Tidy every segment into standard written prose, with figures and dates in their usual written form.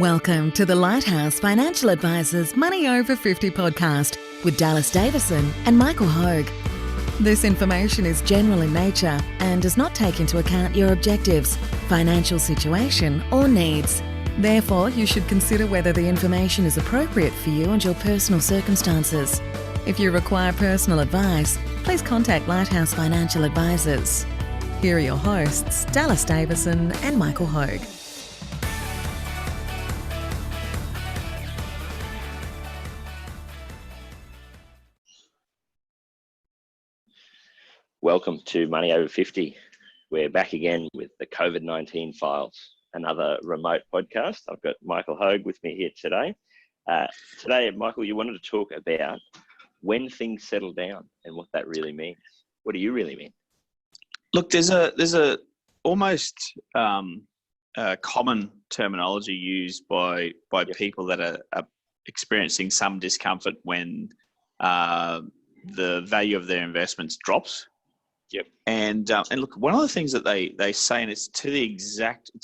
Welcome to the Lighthouse Financial Advisors Money Over 50 podcast with Dallas Davison and Michael Hogue. This information is general in nature and does not take into account your objectives, financial situation or needs. Therefore, you should consider whether the information is appropriate for you and your personal circumstances. If you require personal advice, please contact Lighthouse Financial Advisors. Here are your hosts, Dallas Davison and Michael Hogue. Welcome to Money Over 50. We're back again with the COVID-19 files, another remote podcast. I've got Michael Hogue with me here today. Today, Michael, you wanted to talk about when things settle down and what that really means. What do you really mean? Look, there's a almost common terminology used by people that are experiencing some discomfort when the value of their investments drops. Yep. And look, one of the things that they say, and it's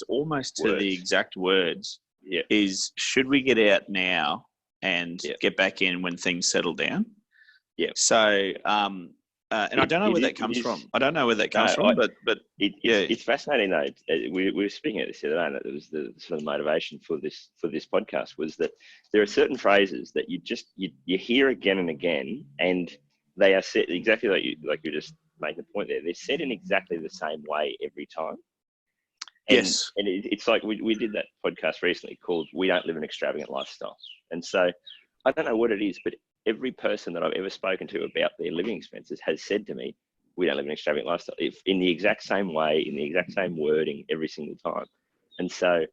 almost to the exact words, yep, is should we get out now and get back in when things settle down? Yeah. So, and I don't know where that comes from. I don't know where that comes from, but it's fascinating though. We were speaking at this the other day, and it was the sort of motivation for this podcast was that there are certain phrases that you hear again and again, and they are said exactly like you just make the point there. They're said in exactly the same way every time. And, yes. And it's like we did that podcast recently called "We Don't Live an Extravagant Lifestyle," and so I don't know what it is, but every person that I've ever spoken to about their living expenses has said to me, "We don't live an extravagant lifestyle," in the exact same way, in the exact same wording every single time. And so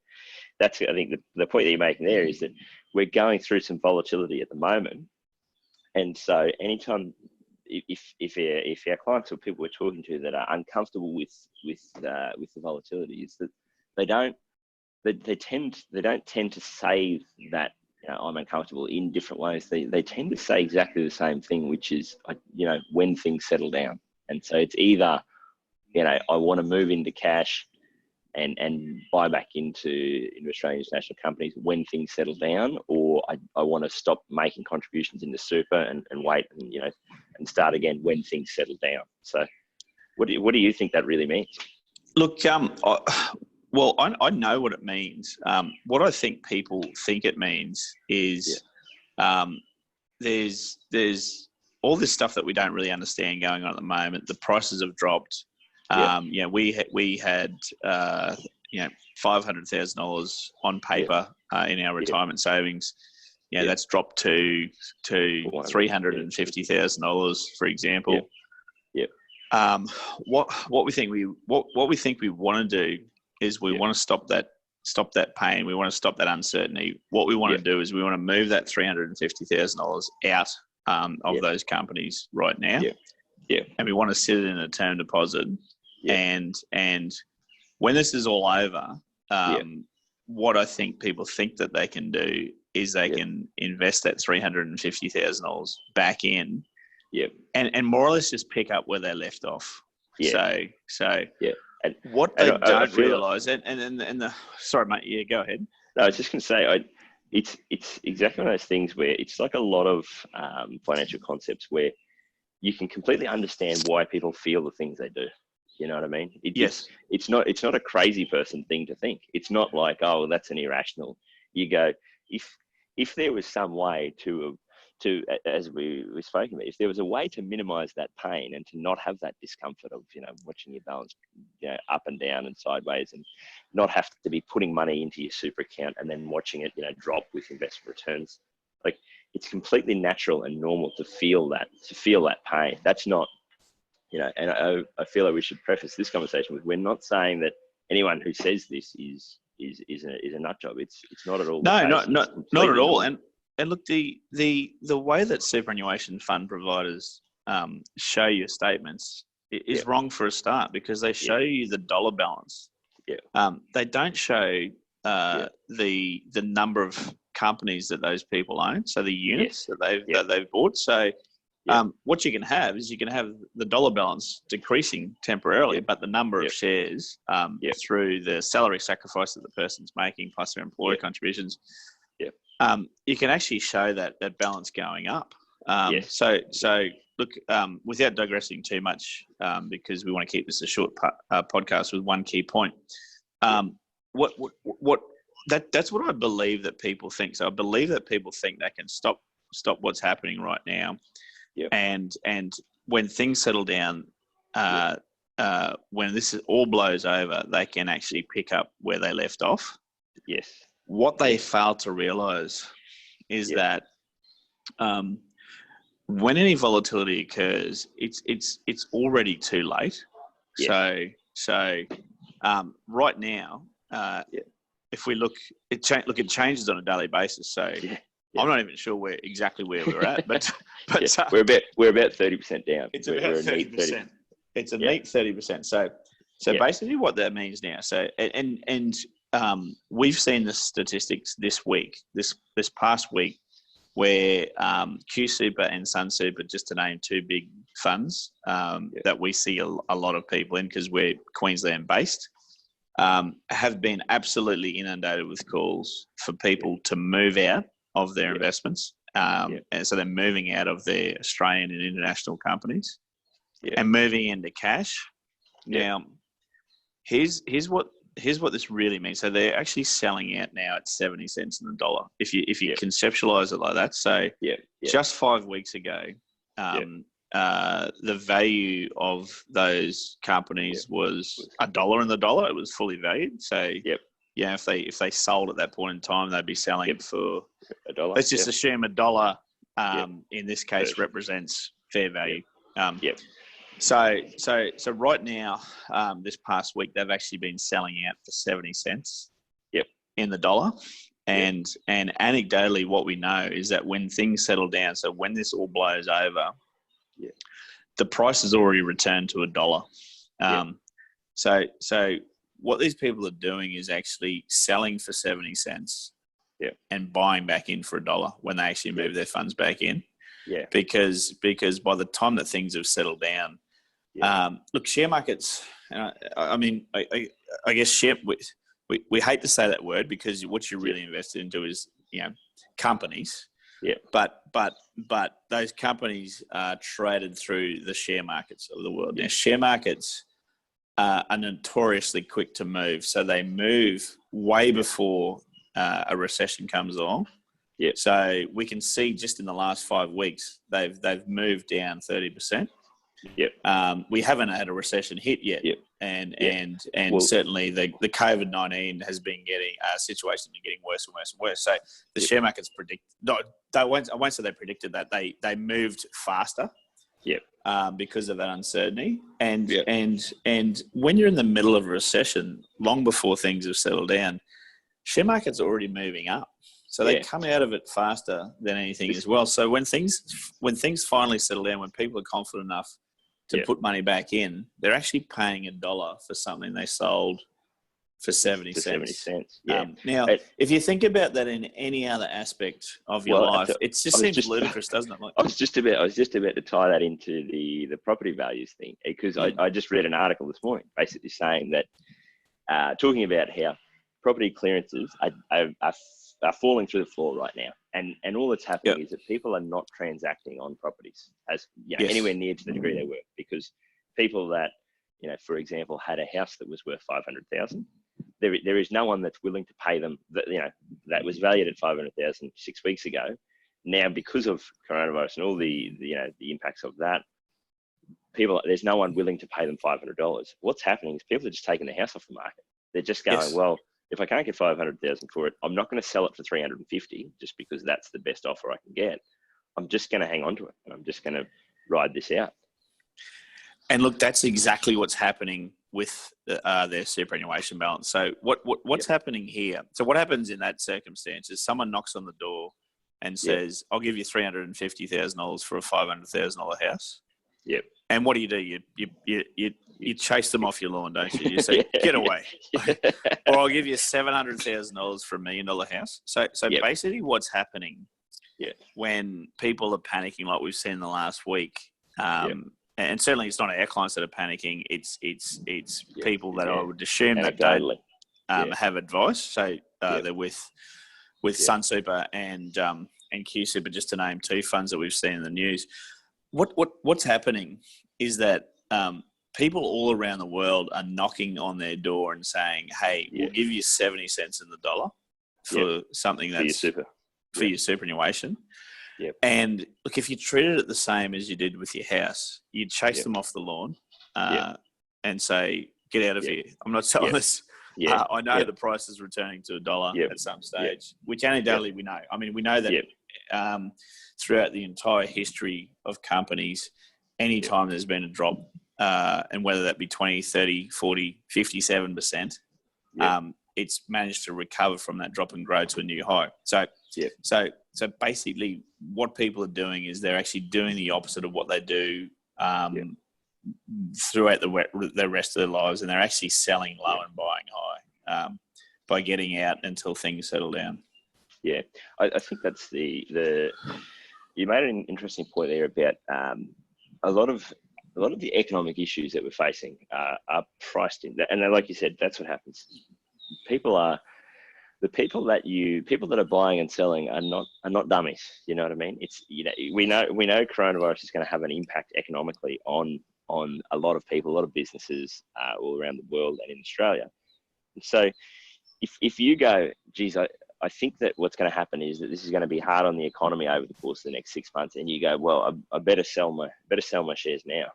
that's, I think, the point that you're making there is that we're going through some volatility at the moment. And so anytime, if our clients or people we're talking to that are uncomfortable with the volatility, is that they don't tend to say that, I'm uncomfortable in different ways. They tend to say exactly the same thing, which is, when things settle down. And so it's either, I want to move into cash and buy back into Australian international companies when things settle down, or I want to stop making contributions into super and wait and start again when things settle down. So what do you think that really means? Look, well, I know what it means. What I think people think it means is there's all this stuff that we don't really understand going on at the moment. The prices have dropped. We had $500,000 on paper in our retirement savings. That's dropped to $350,000, for example. What we think we want to do is we want to stop that pain. We want to stop that uncertainty. What we want to do is we want to move that $350,000 out of those companies right now. And we want to sit it in a term deposit. And when this is all over, what I think people think that they can do is they can invest that $350,000 back in, and more or less just pick up where they left off. And what they don't realise, sorry, mate, go ahead. No, I was just going to say, it's exactly one of those things where it's like a lot of financial concepts where you can completely understand why people feel the things they do. You know what I mean? It's not a crazy person thing to think. It's not like, oh, that's an irrational. You go, if there was some way to as we spoke about, if there was a way to minimize that pain and to not have that discomfort of watching your balance up and down and sideways, and not have to be putting money into your super account and then watching it drop with investment returns, like it's completely natural and normal to feel that pain. That's not, and I feel like we should preface this conversation with, we're not saying that anyone who says this is a nut job. It's not at all. No, not at all. And look, the way that superannuation fund providers show your statements is wrong for a start, because they show you the dollar balance. They don't show the number of companies that those people own, so the units that they've bought. So What you can have is you can have the dollar balance decreasing temporarily, but the number of shares through the salary sacrifice that the person's making plus their employer contributions, you can actually show that balance going up. So look, without digressing too much, because we want to keep this a short podcast with one key point. That's what I believe that people think. So I believe that people think they can stop what's happening right now. And when things settle down, when this all blows over, they can actually pick up where they left off. Yes. What they fail to realise is that when any volatility occurs, it's already too late. Yes. So right now, if we look, it changes on a daily basis. So. I'm not even sure exactly where we're at, but we're about 30% down. It's about 30%. It's a neat 30%. So basically, what that means now. So and we've seen the statistics this past week, where Q Super and Sun Super, just to name two big funds that we see a lot of people in because we're Queensland based. Have been absolutely inundated with calls for people to move out of their investments. And so they're moving out of their Australian and international companies and moving into cash. Now, here's what this really means. So they're actually selling out now at 70 cents in the dollar. If you conceptualize it like that. So just 5 weeks ago, the value of those companies was $1 in the dollar. It was fully valued. So if they sold at that point in time, they'd be selling it for $1. Let's just assume $1 in this case represents fair value. So right now, this past week, they've actually been selling out for 70 cents in the dollar. And anecdotally, what we know is that when things settle down, so when this all blows over, the price has already returned to $1. So what these people are doing is actually selling for 70 cents and buying back in for $1 when they actually move their funds back in. Because by the time that things have settled down, look, share markets, I mean, I guess we hate to say that word because what you're really invested into is, companies. But those companies are traded through the share markets of the world. Now, share markets are notoriously quick to move. So they move way before a recession comes along. So we can see just in the last 5 weeks, they've moved down 30%. We haven't had a recession hit yet. And certainly the COVID-19 has been situation getting worse and worse and worse. So the share markets I won't say they predicted that. They moved faster. Because of that uncertainty. And when you're in the middle of a recession, long before things have settled down, share markets are already moving up. So they come out of it faster than anything as well. So when things finally settle down, when people are confident enough to put money back in, they're actually paying $1 for something they sold for 70 cents. Now, if you think about that in any other aspect of your life, it just seems ludicrous, doesn't it? I was just about to tie that into the property values thing because I just read an article this morning basically saying that talking about how property clearances are falling through the floor right now, and all that's happening is that people are not transacting on properties as anywhere near to the degree they were, because people that for example had a house that was worth 500,000. There is no one that's willing to pay them that was valued at 500,000 6 weeks ago. Now, because of coronavirus and all the impacts of that, there's no one willing to pay them $500. What's happening is people are just taking the house off the market. They're just going, well, if I can't get 500,000 for it, I'm not going to sell it for 350 just because that's the best offer I can get. I'm just going to hang on to it and I'm just going to ride this out. And look, that's exactly what's happening with their superannuation balance. So what's happening here? So what happens in that circumstance is someone knocks on the door and says, "I'll give you $350,000 for a $500,000 house." And what do? You chase them off your lawn, don't you? You say, "Get away," or "I'll give you $700,000 for $1 million house." So basically, what's happening when people are panicking like we've seen in the last week, and certainly it's not our clients that are panicking, it's people that I would assume that don't have advice. So they're with Sun Super and Q Super, just to name two funds that we've seen in the news. What's happening is that people all around the world are knocking on their door and saying, "Hey, we'll give you 70 cents in the dollar for something that's for your superannuation." Yep. And look, if you treated it the same as you did with your house, you'd chase them off the lawn and say, "Get out of here! I'm not selling this." I know the price is returning to $1 at some stage, which anecdotally we know. I mean, we know that throughout the entire history of companies, anytime there's been a drop, and whether that be 20, 30, 40, 57%, it's managed to recover from that drop and grow to a new high. So basically what people are doing is they're actually doing the opposite of what they do throughout the rest of their lives, and they're actually selling low and buying high by getting out until things settle down. Yeah, I think that's the you made an interesting point there about a lot of the economic issues that we're facing are priced in, and like you said, that's what happens. People that are buying and selling are not dummies. You know what I mean? It's, we know coronavirus is going to have an impact economically on a lot of people, a lot of businesses all around the world and in Australia. So if you go, geez, I think that what's going to happen is that this is going to be hard on the economy over the course of the next 6 months, and you go, well, I better sell my shares now.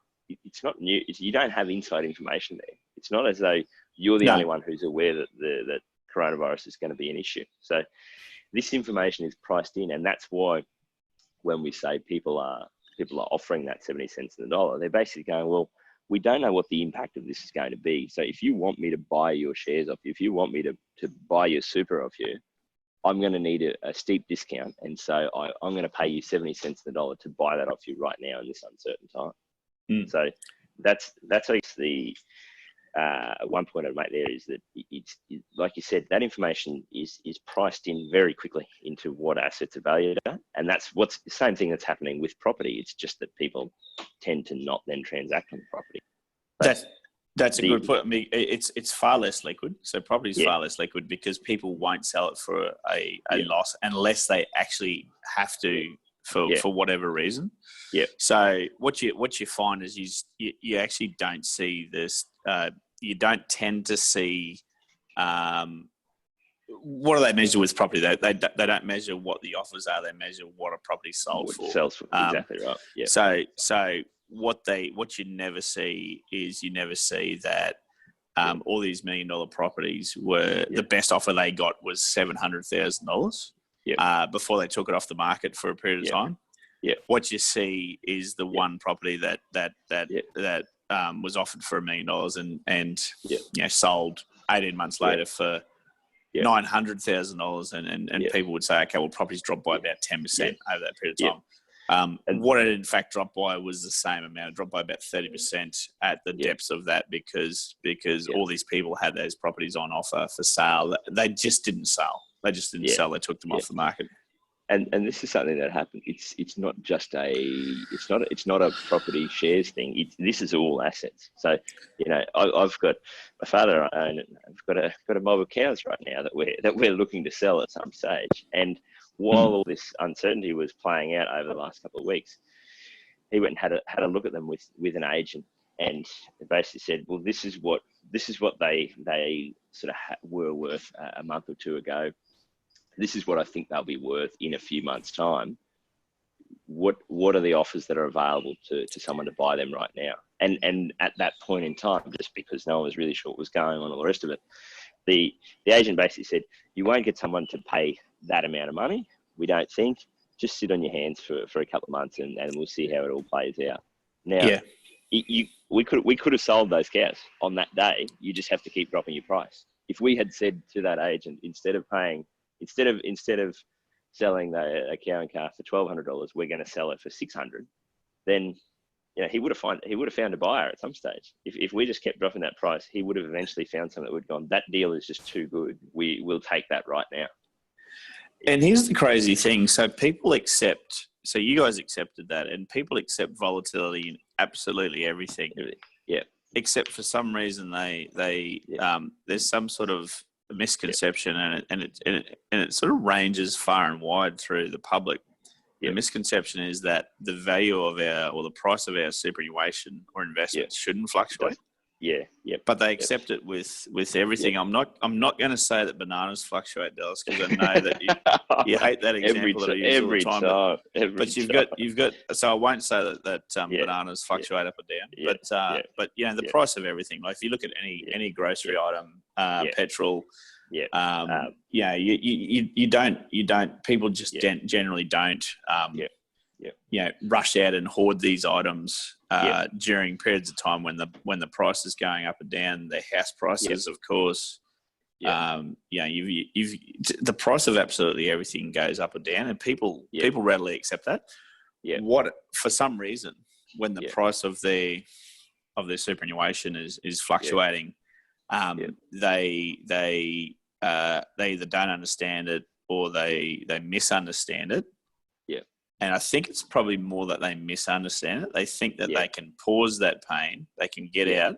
It's not new. You don't have inside information there. It's not as though you're the only one who's aware that that coronavirus is going to be an issue. So this information is priced in, and that's why when we say people are offering that 70 cents in the dollar, they're basically going, well, we don't know what the impact of this is going to be. So if you want me to buy your shares off you, if you want me to buy your super off you, I'm going to need a steep discount. And so I'm going to pay you 70 cents in the dollar to buy that off you right now in this uncertain time. So that's the one point I'd make there is that it's like you said, that information is priced in very quickly into what assets are valued at, and that's what's the same thing that's happening with property. It's just that people tend to not then transact on property. That's a good point. I mean, it's far less liquid. So property is far less liquid because people won't sell it for a loss unless they actually have to for whatever reason. Yeah. So what you find is you actually don't see this. You don't tend to see. What do they measure with property? They don't measure what the offers are. They measure what a property sold for. Sells for. Exactly right. Yeah. So what you never see is that all these $1 million properties were the best offer they got was $700,000 before they took it off the market for a period of time. Yeah. What you see is the one property that was offered for $1 million and sold 18 months later for $900,000, and people would say, okay, well, properties dropped by about 10% over that period of time. And what it in fact dropped by was the same amount. It dropped by about 30% at the depths of that because all these people had those properties on offer for sale. They just didn't sell. They sell. They took them off the market. And this is something that happened. It's not just it's not a property shares thing. This is all assets. So I've got my father own it. I've got a mob of cows right now that we're looking to sell at some stage. And while all this uncertainty was playing out over the last couple of weeks, he went and had a look at them with an agent, and basically said, well, this is what they sort of were worth a month or two ago. This is what I think they'll be worth in a few months' time. What are the offers that are available to someone to buy them right now? And at that point in time, just because no one was really sure what was going on, all the rest of it, the agent basically said, you won't get someone to pay that amount of money, we don't think. Just sit on your hands for a couple of months and we'll see how it all plays out. Now, we could have sold those cows on that day. You just have to keep dropping your price. If we had said to that agent, instead of selling a cow and calf for $1,200, we're going to sell it for $600, then he would have found a buyer at some stage. If we just kept dropping that price, he would have eventually found something that would have gone, that deal is just too good. We'll take that right now. And here's the crazy thing. So people accept, so you guys accepted that, and people accept volatility in absolutely everything. Yeah. Except for some reason there's some sort of misconception, and it sort of ranges far and wide through the public. The misconception is that the value of the price of our superannuation or investments shouldn't fluctuate. But they accept it with everything. I'm not going to say that bananas fluctuate, Dallas, because I know that you hate that example that I use all the time. But you've got. So I won't say that bananas fluctuate up or down. But the price of everything. Like if you look at any grocery item, petrol. You don't. People just generally don't. Rush out and hoard these items during periods of time when the price is going up and down. The house prices, of course. The price of absolutely everything goes up or down, and people readily accept that. What for some reason when the price of their superannuation is fluctuating, they either don't understand it or they misunderstand it. And I think it's probably more that they misunderstand it. They think that they can pause that pain, they can get out.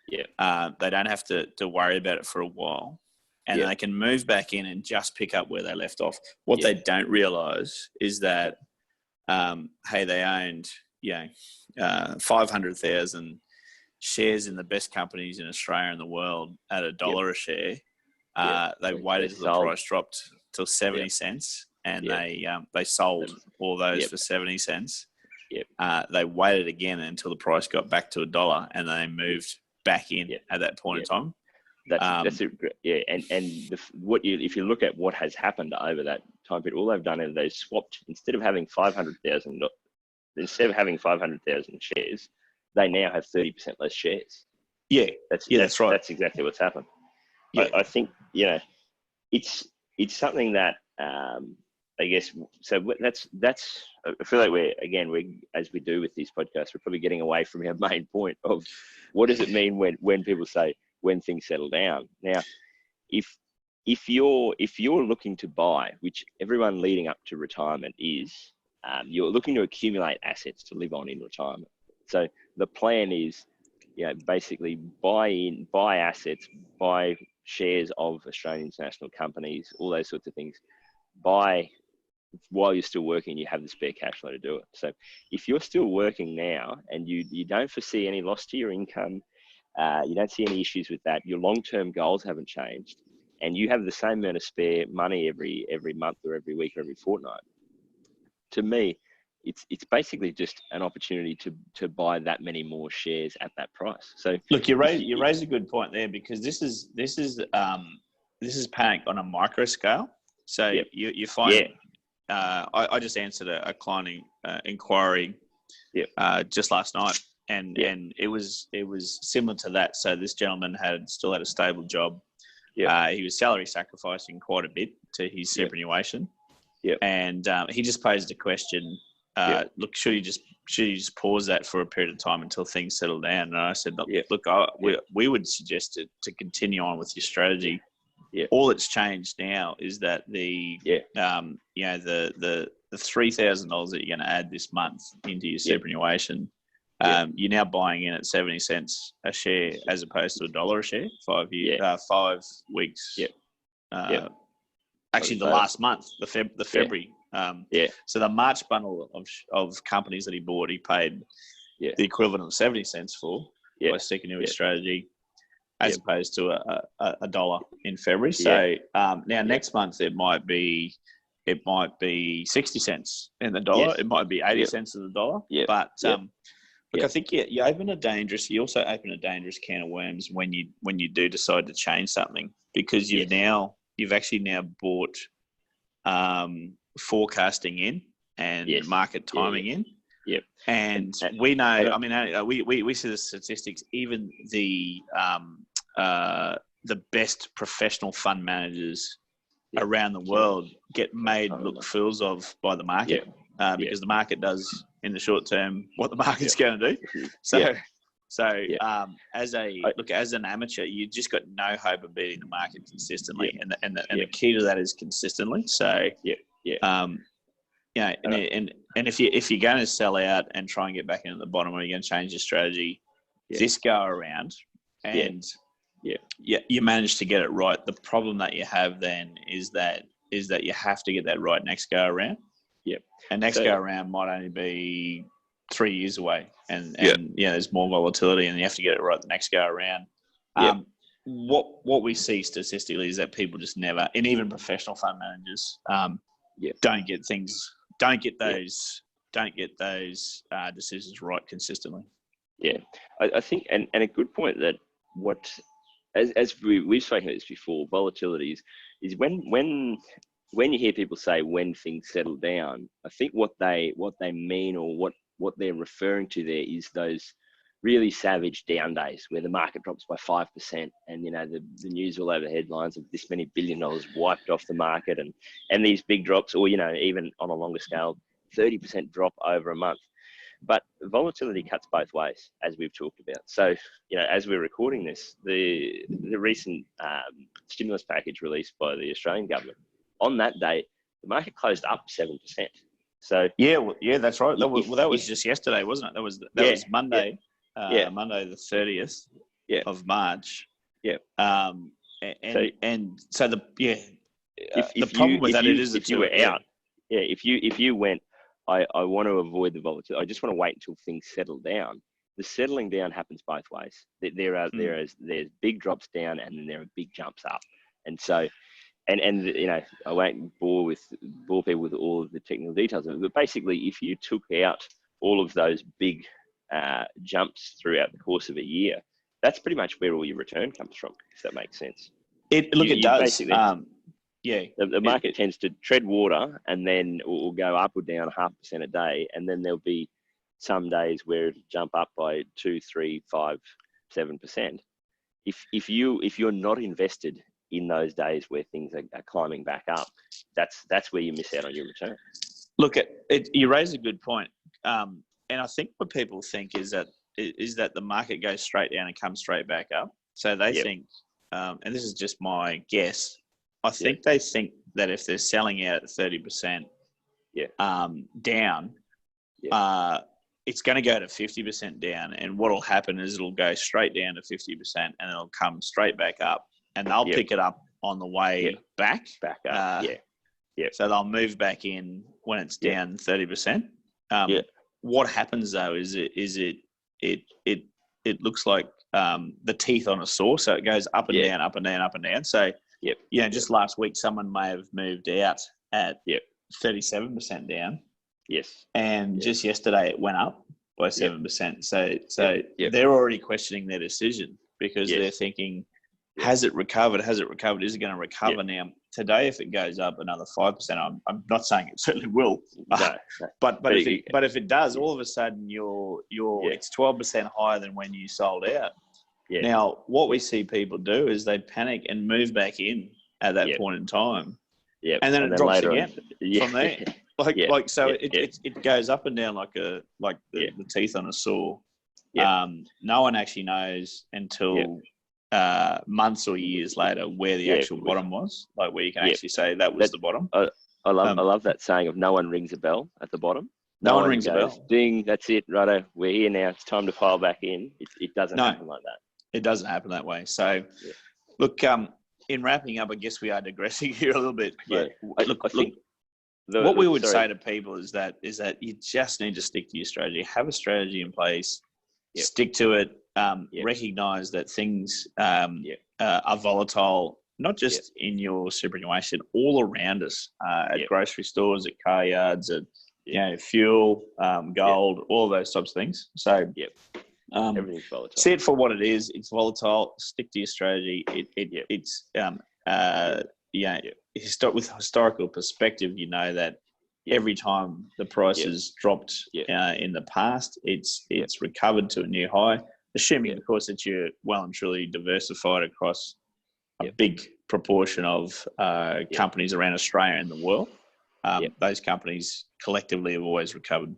They don't have to worry about it for a while, and they can move back in and just pick up where they left off. What they don't realise is that, they owned 500,000 shares in the best companies in Australia and the world at $1 a share. They waited till the price dropped till 70 cents. And they sold all those for 70 cents. They waited again until the price got back to $1, and they moved back in at that point in time. That's it. And if you look at what has happened over that time period, all they've done is they've swapped. Instead of having 500,000 shares, they now have 30% less shares. That's right. That's exactly what's happened. I think it's something that. I guess so. That's. I feel like we're as we do with these podcasts, we're probably getting away from our main point of what does it mean when people say when things settle down. Now, if you're looking to buy, which everyone leading up to retirement is, you're looking to accumulate assets to live on in retirement. So the plan is, basically buy assets, buy shares of Australian international companies, all those sorts of things. Buy while you're still working, you have the spare cash flow to do it. So if you're still working now and you don't foresee any loss to your income, you don't see any issues with that, your long-term goals haven't changed, and you have the same amount of spare money every month or every week or every fortnight, to me, it's basically just an opportunity to buy that many more shares at that price. So look, you raise a good point there, because this is panic on a micro scale. So you find, I just answered a client inquiry just last night, and it was similar to that. So this gentleman still had a stable job. He was salary sacrificing quite a bit to his superannuation. And he just posed the question, look, should you just pause that for a period of time until things settle down? And I said, we would suggest to continue on with your strategy. All that's changed now is that the $3,000 that you're going to add this month into your superannuation, you're now buying in at 70 cents a share as opposed to $1 a share, 5 weeks. Actually, the last month, the February. So the March bundle of companies that he bought, he paid the equivalent of 70 cents for by sticking to his strategy, as opposed to a $1 in February. So now next month it might be 60 cents in the dollar. It might be 80 cents in the dollar. But look, I think you also open a dangerous can of worms when you do decide to change something, because you've actually now bought forecasting in and market timing in. And we know, I mean, we see the statistics, even the best professional fund managers around the world get made look fools of by the market, because the market does in the short term what the market's going to do. So Yeah. as an amateur, you just got no hope of beating the market consistently, and the key to that is consistently. So and if you're going to sell out and try and get back in at the bottom, or you're going to change your strategy this go around, and you manage to get it right. The problem that you have then is that you have to get that right next go around. Yep. And next go around might only be 3 years away, and there's more volatility, and you have to get it right the next go around. What we see statistically is that people just never, and even professional fund managers, don't get those decisions right consistently. Yeah, I think, and a good point that as we've spoken about this before, volatility is when you hear people say when things settle down, I think what they mean, or what they're referring to there, is those really savage down days where the market drops by 5%, and the news all over headlines of this many $1 billion wiped off the market, and these big drops, or even on a longer scale, 30% drop over a month. But volatility cuts both ways, as we've talked about. So, as we're recording this, the recent stimulus package released by the Australian government, on that day, the market closed up 7%. So that's right. That was just yesterday, wasn't it? That was Monday. Monday the 30th of March. Yeah. So the problem with that is if you were out. If you went, I want to avoid the volatility, I just want to wait until things settle down. The settling down happens both ways. There's big drops down, and then there are big jumps up. And so, and I won't bore people with all of the technical details of it, but basically, if you took out all of those big jumps throughout the course of a year, that's pretty much where all your return comes from, if that makes sense. It does. The market tends to tread water, and then will go up or down 0.5% a day, and then there'll be some days where it'll jump up by 2, 3, 5, 7%. If you're not invested in those days where things are climbing back up, that's where you miss out on your return. Look, you raise a good point, and I think what people think is that the market goes straight down and comes straight back up. So they think, and this is just my guess, I think they think that if they're selling out at 30% down, it's going to go to 50% down. And what will happen is it'll go straight down to 50%, and it'll come straight back up, and they'll pick it up on the way back. Back up, So they'll move back in when it's down 30%. What happens though is it looks like the teeth on a saw, so it goes up and down, up and down, up and down. So just last week someone may have moved out at 37% down. Yes. And just yesterday it went up by 7%. So they're already questioning their decision, because they're thinking, has it recovered? Has it recovered? Is it going to recover now? Today, if it goes up another 5%, I'm not saying it certainly will, but if it does, all of a sudden it's 12% higher than when you sold out. Now, what we see people do is they panic and move back in at that point in time, and then it drops again from there. It goes up and down like the teeth on a saw. No one actually knows until months or years later where the actual bottom was, like where you can actually say that was the bottom. I love that saying of no one rings a bell at the bottom. No one rings a bell. Ding, that's it, righto, we're here now, it's time to file back in. It doesn't happen like that. It doesn't happen that way. So, look, in wrapping up, I guess we are digressing here a little bit. But what we would say to people is that you just need to stick to your strategy. Have a strategy in place. Stick to it. Recognize that things are volatile, not just in your superannuation, all around us, at grocery stores, at car yards, at fuel, gold, all those types of things. So everything's volatile. See it for what it is. It's volatile. Stick to your strategy. With historical perspective, you know that every time the price has dropped in the past, it's recovered to a new high. Assuming, of course, that you're well and truly diversified across a big proportion of companies around Australia and the world. Those companies collectively have always recovered.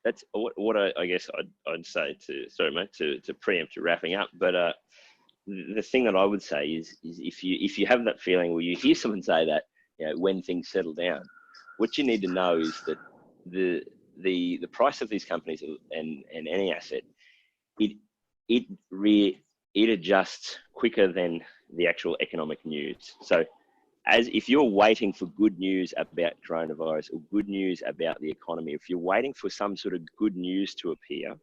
that's what I guess I'd say to preempt your wrapping up. But the thing that I would say is if you have that feeling where you hear someone say that, when things settle down, what you need to know is that the price of these companies and any asset, it adjusts quicker than the actual economic news. So if you're waiting for good news about coronavirus or good news about the economy, if you're waiting for some sort of good news to appear,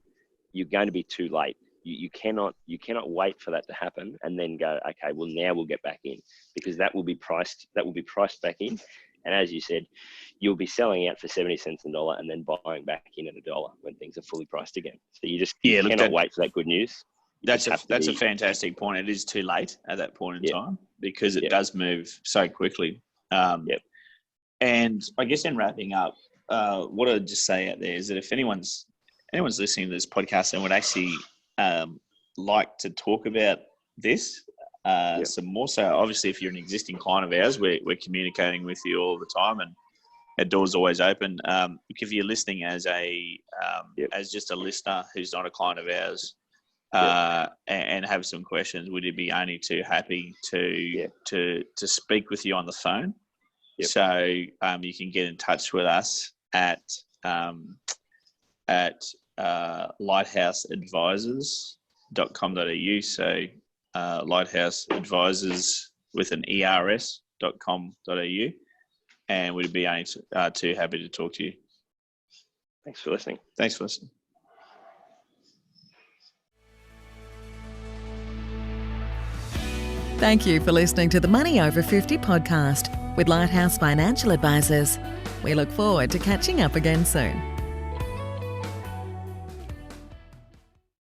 you're going to be too late. You cannot wait for that to happen and then go, okay, well now we'll get back in, because that will be priced back in. And as you said, you'll be selling out for 70 cents on the dollar and then buying back in at $1 when things are fully priced again. So you cannot wait for that good news. That's a fantastic point. It is too late at that point in time, because it does move so quickly. And I guess in wrapping up, what I'd just say out there is that if anyone's listening to this podcast and would actually like to talk about this some more, so obviously if you're an existing client of ours, we're communicating with you all the time, and our door's always open. If you're listening as just a listener who's not a client of ours, and have some questions, we'd be only too happy to speak with you on the phone. So you can get in touch with us at lighthouseadvisors.com.au. So Lighthouse Advisors with an ERS.com.au, and we'd be only too happy to talk to you. Thanks for listening. Thank you for listening to the Money Over 50 podcast with Lighthouse Financial Advisors. We look forward to catching up again soon.